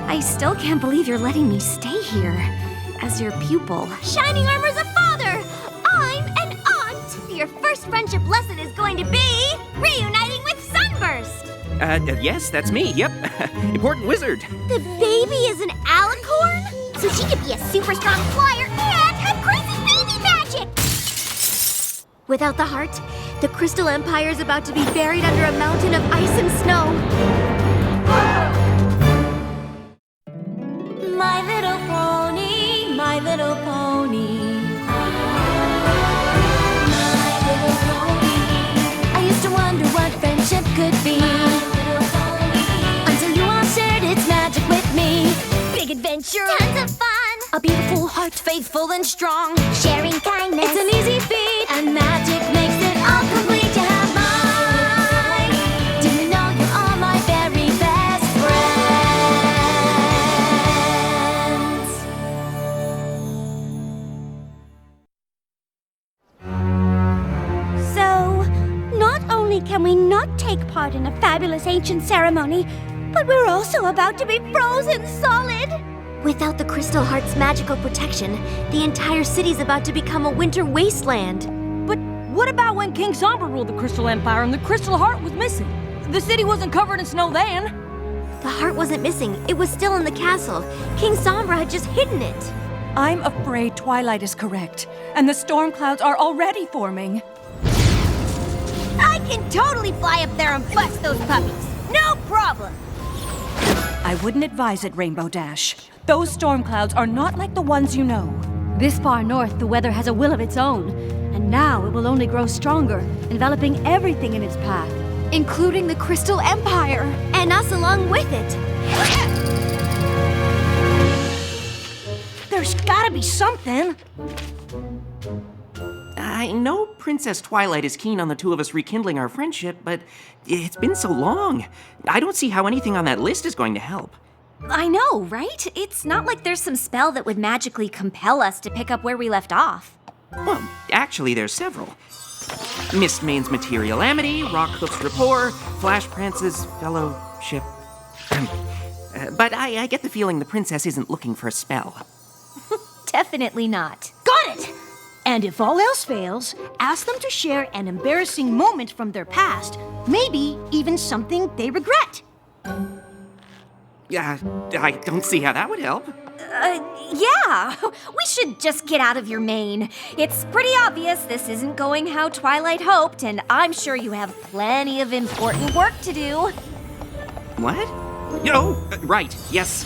I still can't believe you're letting me stay here as your pupil. Shining Armor's a father! I'm an aunt! Your first friendship lesson is going to be reuniting with Sunburst! Yes, that's me, yep. Important wizard. The baby is an alicorn? So she could be a super strong flyer and have crazy baby magic! Without the heart, the Crystal Empire is about to be buried under a mountain of ice and snow. My little pony, my little pony. My little pony. I used to wonder what friendship could be. Until you all shared its magic with me. Big adventure. Tons of fun. A beautiful heart, faithful and strong. Sharing kindness. It's an easy feat. And magic makes it all complete. You have mine. Do you know you're all my very best friends? So, not only can we not take part in a fabulous ancient ceremony, but we're also about to be frozen solid! Without the Crystal Heart's magical protection, the entire city's about to become a winter wasteland. But what about when King Sombra ruled the Crystal Empire and the Crystal Heart was missing? The city wasn't covered in snow then. The heart wasn't missing. It was still in the castle. King Sombra had just hidden it. I'm afraid Twilight is correct, and the storm clouds are already forming. I can totally fly up there and bust those puppies. No problem. I wouldn't advise it, Rainbow Dash. Those storm clouds are not like the ones you know. This far north, the weather has a will of its own. And now it will only grow stronger, enveloping everything in its path, including the Crystal Empire. And us along with it. There's gotta be something. I know Princess Twilight is keen on the two of us rekindling our friendship, but it's been so long. I don't see how anything on that list is going to help. I know, right? It's not like there's some spell that would magically compel us to pick up where we left off. Well, actually, there's several. Mist Main's Material Amity, Rockhoof's Rapport, Flash Prance's Fellowship. But I get the feeling the princess isn't looking for a spell. Definitely not. Got it! And if all else fails, ask them to share an embarrassing moment from their past, maybe even something they regret. I don't see how that would help. Yeah. We should just get out of your mane. It's pretty obvious this isn't going how Twilight hoped, and I'm sure you have plenty of important work to do. What? Oh, right, yes.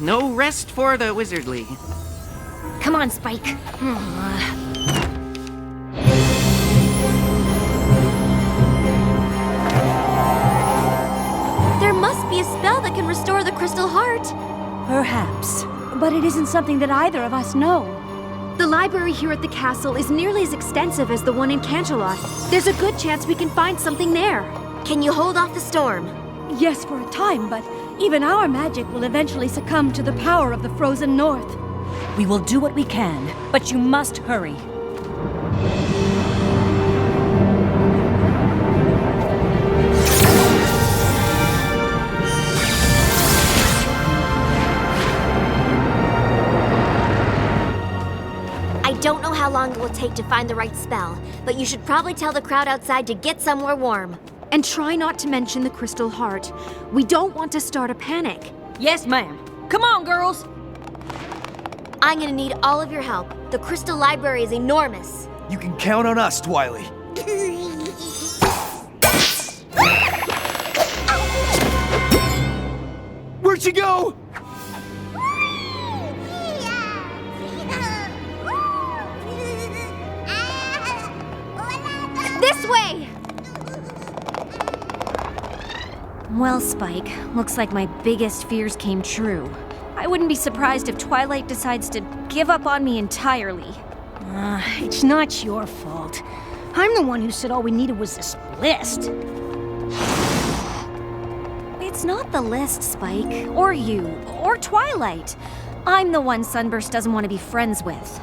No rest for the wizardly. Come on, Spike. There must be a spell that can restore the Crystal Heart. Perhaps. But it isn't something that either of us know. The library here at the castle is nearly as extensive as the one in Canterlot. There's a good chance we can find something there. Can you hold off the storm? Yes, for a time, but even our magic will eventually succumb to the power of the frozen north. We will do what we can, but you must hurry. I don't know how long it will take to find the right spell, but you should probably tell the crowd outside to get somewhere warm. And try not to mention the Crystal Heart. We don't want to start a panic. Yes, ma'am. Come on, girls. I'm gonna need all of your help. The Crystal Library is enormous. You can count on us, Twilight. Where'd she go? This way! Well, Spike, looks like my biggest fears came true. I wouldn't be surprised if Twilight decides to give up on me entirely. It's not your fault. I'm the one who said all we needed was this list. It's not the list, Spike, or you, or Twilight. I'm the one Sunburst doesn't want to be friends with.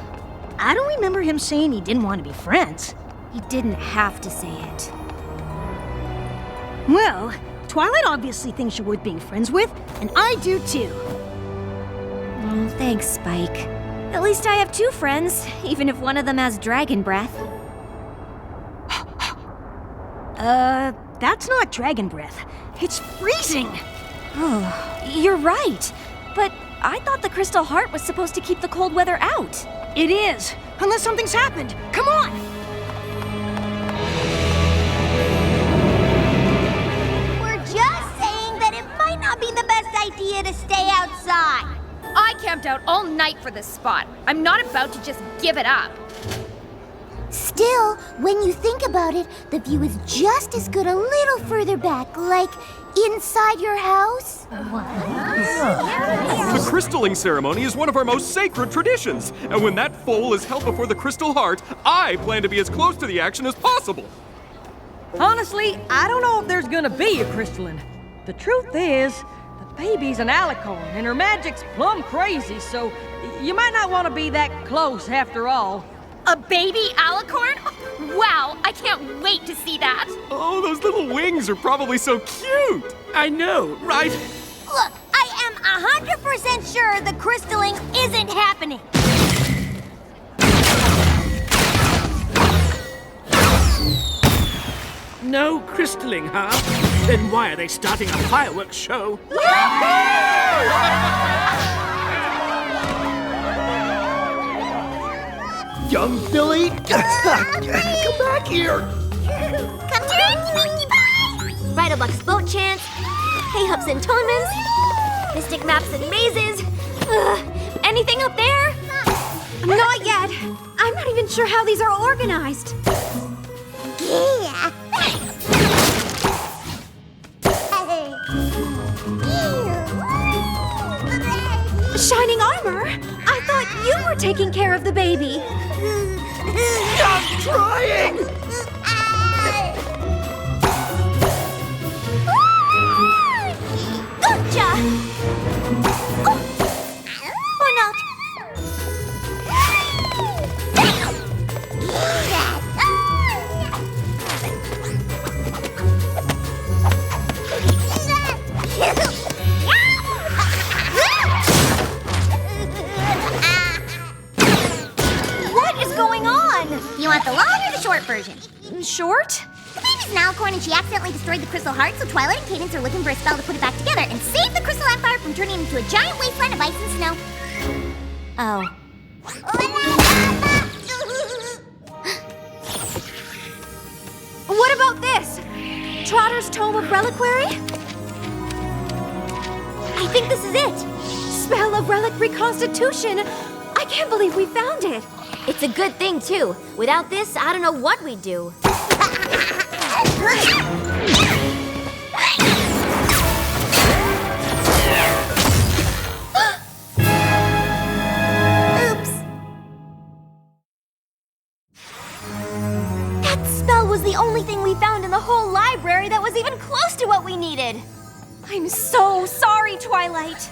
I don't remember him saying he didn't want to be friends. He didn't have to say it. Well, Twilight obviously thinks you're worth being friends with, and I do too. Oh, thanks, Spike. At least I have 2 friends, even if one of them has dragon breath. That's not dragon breath. It's freezing. Oh, you're right. But I thought the Crystal Heart was supposed to keep the cold weather out. It is, unless something's happened. Come on! We're just saying that it might not be the best idea to stay outside. I camped out all night for this spot. I'm not about to just give it up. Still, when you think about it, the view is just as good a little further back, like inside your house. The crystalling ceremony is one of our most sacred traditions, and when that foal is held before the Crystal Heart, I plan to be as close to the action as possible. Honestly, I don't know if there's gonna be a crystalline. The truth is, the baby's an alicorn, and her magic's plumb crazy, so you might not want to be that close after all. A baby alicorn? Wow, I can't wait to see that. Oh, those little wings are probably so cute. I know, right? Look, I am 100% sure the crystalling isn't happening. No crystalling, huh? Then why are they starting a fireworks show? Young Billy! Come back here! Come to it, Ride-a-Buck's boat chants, hay-hups and tournaments, mystic maps and mazes. Anything up there? Not yet. I'm not even sure how these are organized. Yeah. Shining Armor? I thought you were taking care of the baby. I'm trying! Gotcha! Or not. What is going on? You want the long or the short version? Short? The baby's an alicorn and she accidentally destroyed the Crystal Heart, so Twilight and Cadence are looking for a spell to put it back together and save the Crystal Empire from turning into a giant wasteland of ice and snow. Oh. What about this? Trotter's Tome of Reliquary? I think this is it. Spell of Relic Reconstitution. I can't believe we found it. It's a good thing, too. Without this, I don't know what we'd do. Oops. That spell was the only thing we found in the whole library that was even close to what we needed. I'm so sorry, Twilight.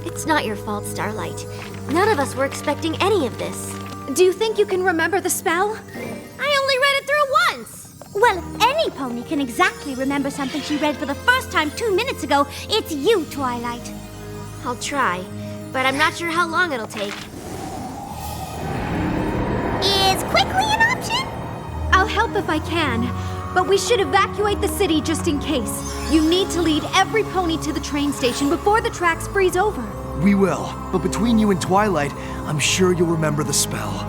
It's not your fault, Starlight. None of us were expecting any of this. Do you think you can remember the spell? I only read it through once. Well, if any pony can exactly remember something she read for the first time 2 minutes ago, it's you, Twilight. I'll try, but I'm not sure how long it'll take. Is quickly an option? I'll help if I can, but we should evacuate the city just in case. You need to lead every pony to the train station before the tracks freeze over. We will, but between you and Twilight, I'm sure you'll remember the spell.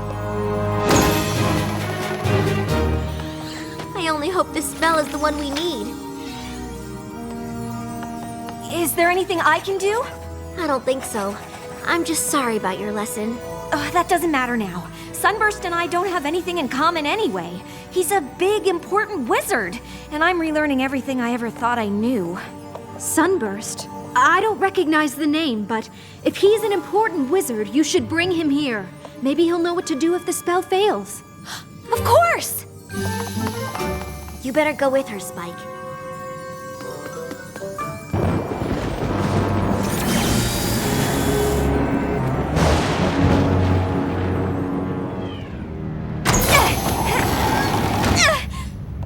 I only hope this spell is the one we need. Is there anything I can do? I don't think so. I'm just sorry about your lesson. That doesn't matter now. Sunburst and I don't have anything in common anyway. He's a big, important wizard, and I'm relearning everything I ever thought I knew. Sunburst? I don't recognize the name, but if he's an important wizard, you should bring him here. Maybe he'll know what to do if the spell fails. Of course! You better go with her, Spike.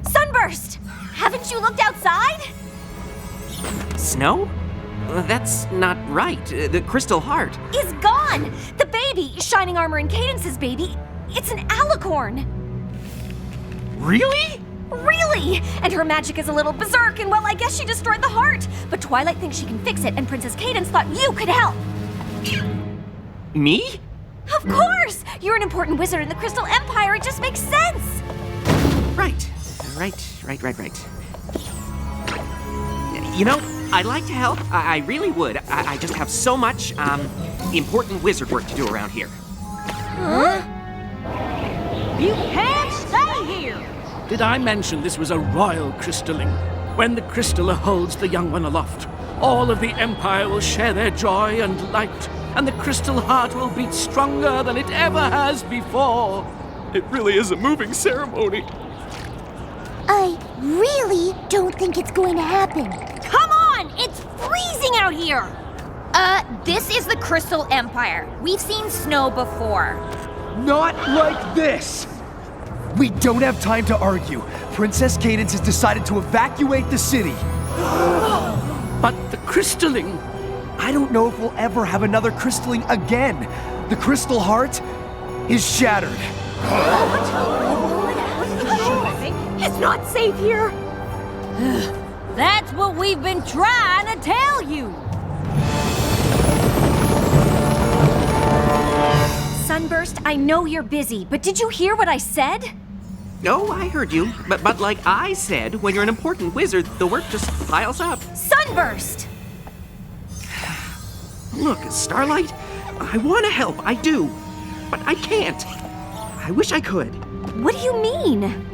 Sunburst! Haven't you looked outside? Snow? That's not right. The Crystal Heart. Is gone! The baby, Shining Armor and Cadence's baby, it's an alicorn. Really? Really! And her magic is a little berserk, and well, I guess she destroyed the heart. But Twilight thinks she can fix it, and Princess Cadence thought you could help. Me? Of course! You're an important wizard in the Crystal Empire, it just makes sense! Right. You know, I'd like to help. I really would. I just have so much, important wizard work to do around here. Huh? You can't stay here! Did I mention this was a royal crystalling? When the crystaller holds the young one aloft, all of the Empire will share their joy and light, and the Crystal Heart will beat stronger than it ever has before. It really is a moving ceremony. I really don't think it's going to happen. Come on! It's freezing out here! This is the Crystal Empire. We've seen snow before. Not like this! We don't have time to argue. Princess Cadence has decided to evacuate the city. But the crystalling... I don't know if we'll ever have another crystalling again. The Crystal Heart is shattered. It's not safe here! That's what we've been trying to tell you! Sunburst, I know you're busy, but did you hear what I said? Oh, I heard you. But like I said, when you're an important wizard, the work just piles up. Sunburst! Look, Starlight, I want to help, I do. But I can't. I wish I could. What do you mean?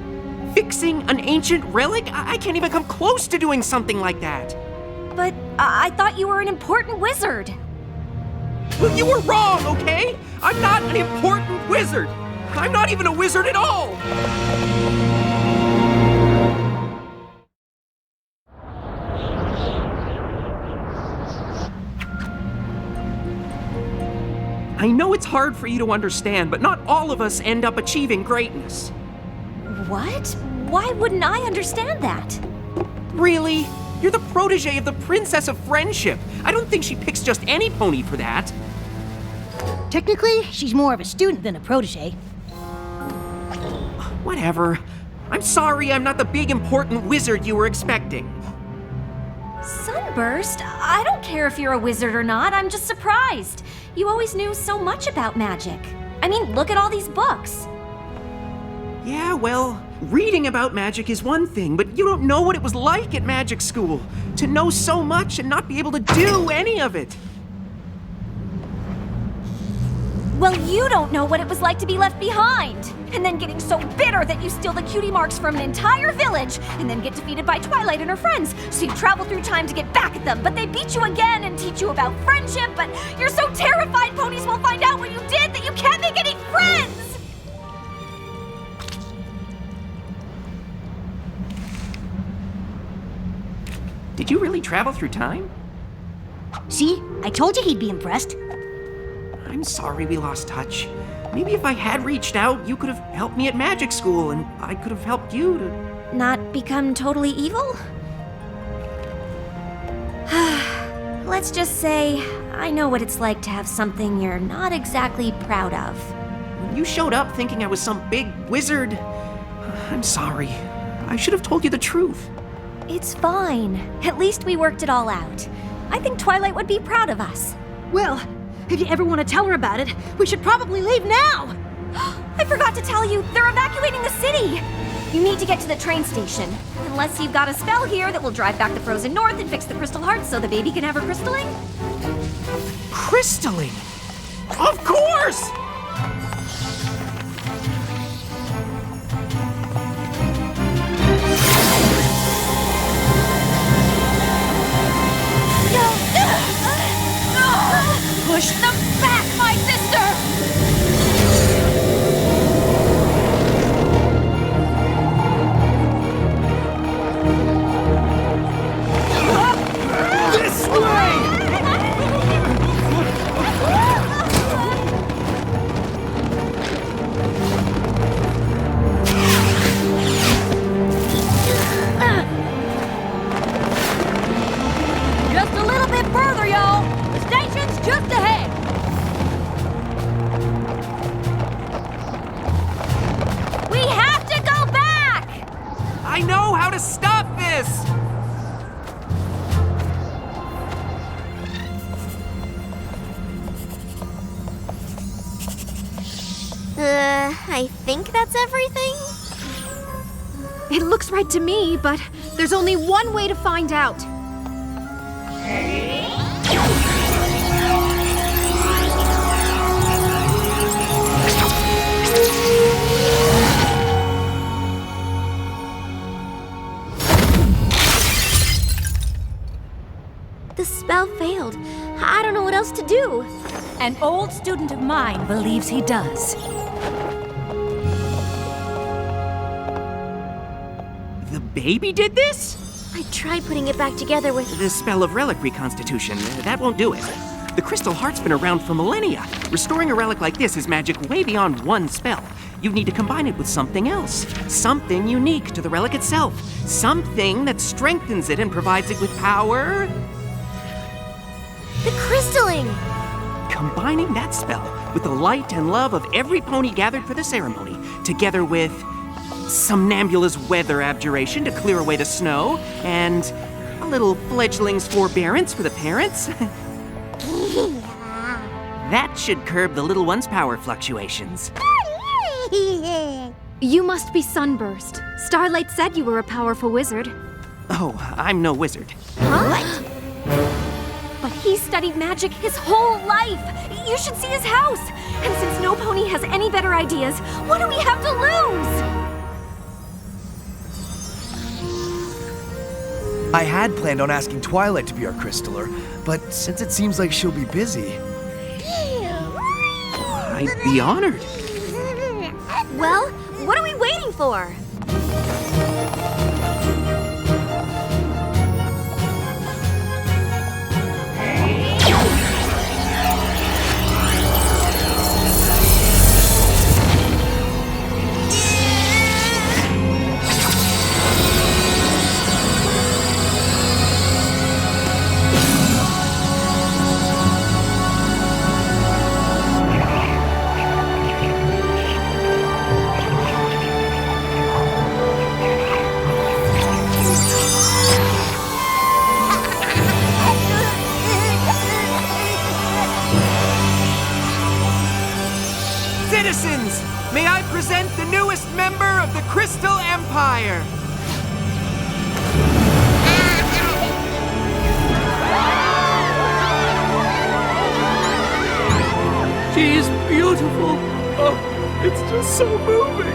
Fixing an ancient relic? I can't even come close to doing something like that. But I thought you were an important wizard. Well, you were wrong, okay? I'm not an important wizard. I'm not even a wizard at all. I know it's hard for you to understand, but not all of us end up achieving greatness. What? Why wouldn't I understand that? Really? You're the protege of the Princess of Friendship. I don't think she picks just any pony for that. Technically, she's more of a student than a protege. Whatever. I'm sorry I'm not the big important wizard you were expecting. Sunburst? I don't care if you're a wizard or not, I'm just surprised. You always knew so much about magic. I mean, look at all these books. Yeah, well, reading about magic is one thing, but you don't know what it was like at magic school. To know so much and not be able to do any of it. Well, you don't know what it was like to be left behind. And then getting so bitter that you steal the cutie marks from an entire village, and then get defeated by Twilight and her friends. So you travel through time to get back at them, but they beat you again and teach you about friendship, but you're so terrified ponies will find out what you did that you can't make any friends! Did you really travel through time? See? I told you he'd be impressed. I'm sorry we lost touch. Maybe if I had reached out, you could have helped me at magic school, and I could have helped you to... Not become totally evil? Let's just say, I know what it's like to have something you're not exactly proud of. When you showed up thinking I was some big wizard, I'm sorry. I should have told you the truth. It's fine. At least we worked it all out. I think Twilight would be proud of us. Well, if you ever want to tell her about it, we should probably leave now! I forgot to tell you, they're evacuating the city! You need to get to the train station. Unless you've got a spell here that will drive back the frozen north and fix the Crystal Heart so the baby can have her crystalling? Crystalling? Of course! Push them back, my sister! This way! I think that's everything. It looks right to me, but there's only one way to find out. The spell failed. I don't know what else to do. An old student of mine believes he does. The baby did this? I tried putting it back together with... The spell of relic reconstitution. That won't do it. The Crystal Heart's been around for millennia. Restoring a relic like this is magic way beyond one spell. You need to combine it with something else. Something unique to the relic itself. Something that strengthens it and provides it with power. The crystalling! Combining that spell with the light and love of every pony gathered for the ceremony, together with Somnambula's weather abjuration to clear away the snow, and a little fledgling's forbearance for the parents. That should curb the little one's power fluctuations. You must be Sunburst. Starlight said you were a powerful wizard. Oh, I'm no wizard. What? But he studied magic his whole life. You should see his house. And since no pony has any better ideas, what do we have to lose? I had planned on asking Twilight to be our crystaller, but since it seems like she'll be busy... I'd be honored. Well, what are we waiting for? Citizens, may I present the newest member of the Crystal Empire. She's beautiful. Oh, it's just so moving.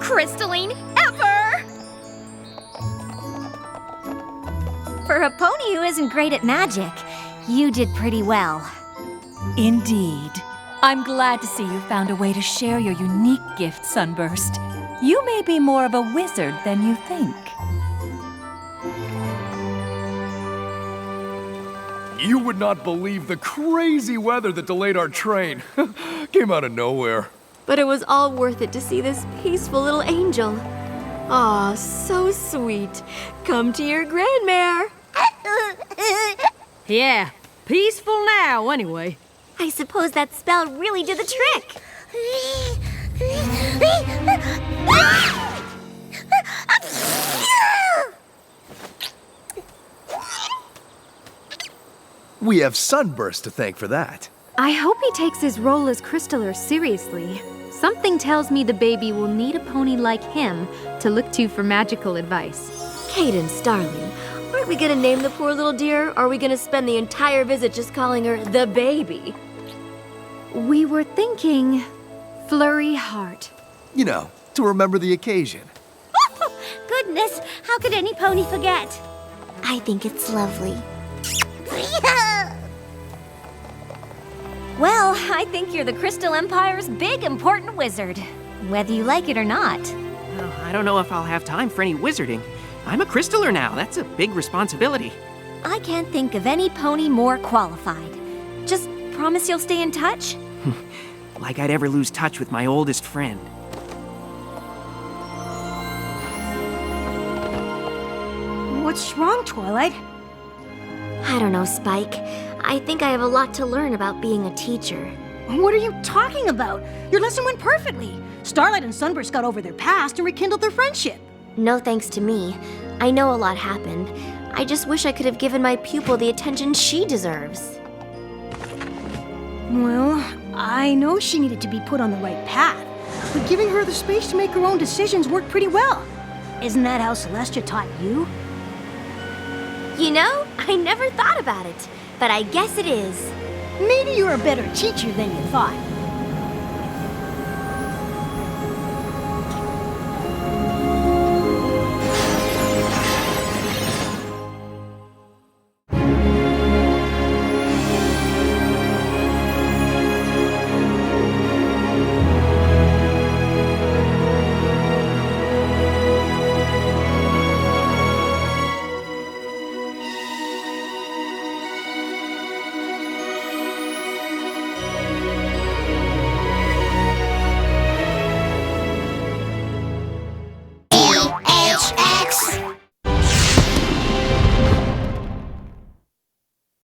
Crystalline ever! For a pony who isn't great at magic, you did pretty well. Indeed. I'm glad to see you found a way to share your unique gift, Sunburst. You may be more of a wizard than you think. You would not believe the crazy weather that delayed our train. Came out of nowhere. But it was all worth it to see this peaceful little angel. Aw, so sweet. Come to your grandmare. Yeah, peaceful now, anyway. I suppose that spell really did the trick. We have Sunburst to thank for that. I hope he takes his role as crystaller seriously. Something tells me the baby will need a pony like him to look to for magical advice. Cadence, darling, aren't we gonna name the poor little dear, or are we gonna spend the entire visit just calling her the baby? We were thinking Flurry Heart. You know, to remember the occasion. Goodness, how could any pony forget? I think it's lovely. Well, I think you're the Crystal Empire's big, important wizard. Whether you like it or not. Well, I don't know if I'll have time for any wizarding. I'm a crystaller now. That's a big responsibility. I can't think of any pony more qualified. Just promise you'll stay in touch? Like I'd ever lose touch with my oldest friend. What's wrong, Twilight? I don't know, Spike. I think I have a lot to learn about being a teacher. What are you talking about? Your lesson went perfectly. Starlight and Sunburst got over their past and rekindled their friendship. No thanks to me. I know a lot happened. I just wish I could have given my pupil the attention she deserves. Well, I know she needed to be put on the right path, but giving her the space to make her own decisions worked pretty well. Isn't that how Celestia taught you? You know, I never thought about it, but I guess it is. Maybe you're a better teacher than you thought.